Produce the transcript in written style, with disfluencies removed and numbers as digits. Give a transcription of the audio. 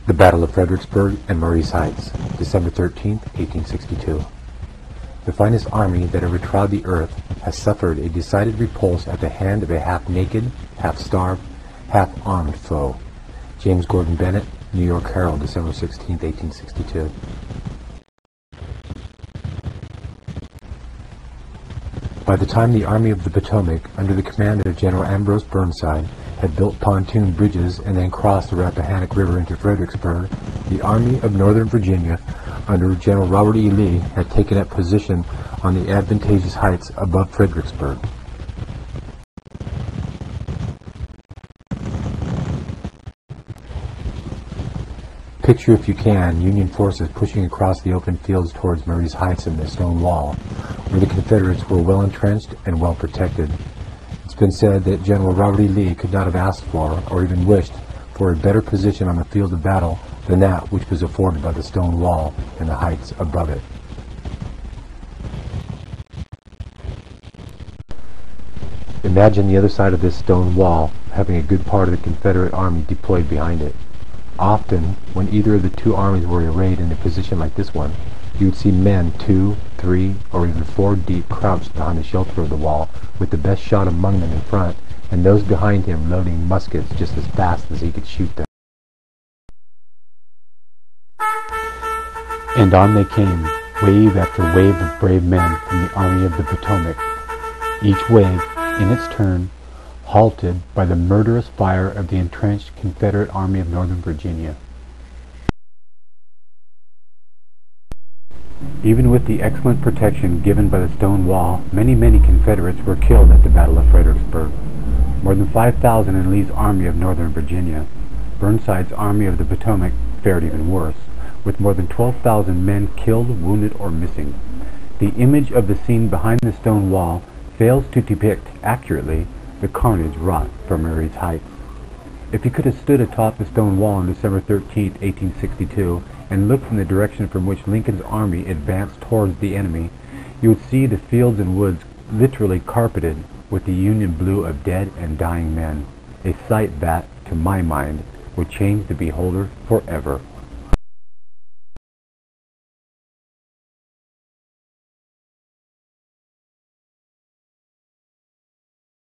The Battle of Fredericksburg and Marye's Heights, December 13, 1862. The finest army that ever trod the earth has suffered a decided repulse at the hand of a half-naked, half-starved, half-armed foe. James Gordon Bennett, New York Herald, December 16, 1862. By the time the Army of the Potomac, under the command of General Ambrose Burnside, had built pontoon bridges and then crossed the Rappahannock River into Fredericksburg, the Army of Northern Virginia, under General Robert E. Lee, had taken up position on the advantageous heights above Fredericksburg. Picture, if you can, Union forces pushing across the open fields towards Marye's Heights and the stone wall, where the Confederates were well entrenched and well protected. It's been said that General Robert E. Lee could not have asked for, or even wished for, a better position on the field of battle than that which was afforded by the stone wall and the heights above it. Imagine the other side of this stone wall having a good part of the Confederate army deployed behind it. Often, when either of the two armies were arrayed in a position like this one, you would see men 2, 3, or even 4 deep crouched behind the shelter of the wall, with the best shot among them in front, and those behind him loading muskets just as fast as he could shoot them. And on they came, wave after wave of brave men from the Army of the Potomac, each wave, in its turn, halted by the murderous fire of the entrenched Confederate Army of Northern Virginia. Even with the excellent protection given by the stone wall, many Confederates were killed at the Battle of Fredericksburg. More than 5,000 in Lee's Army of Northern Virginia. Burnside's Army of the Potomac fared even worse, with more than 12,000 men killed, wounded, or missing. The image of the scene behind the stone wall fails to depict accurately the carnage wrought from Marye's Heights. If you could have stood atop the stone wall on December 13, 1862, and looked from the direction from which Lincoln's army advanced towards the enemy, you would see the fields and woods literally carpeted with the Union blue of dead and dying men, a sight that, to my mind, would change the beholder forever.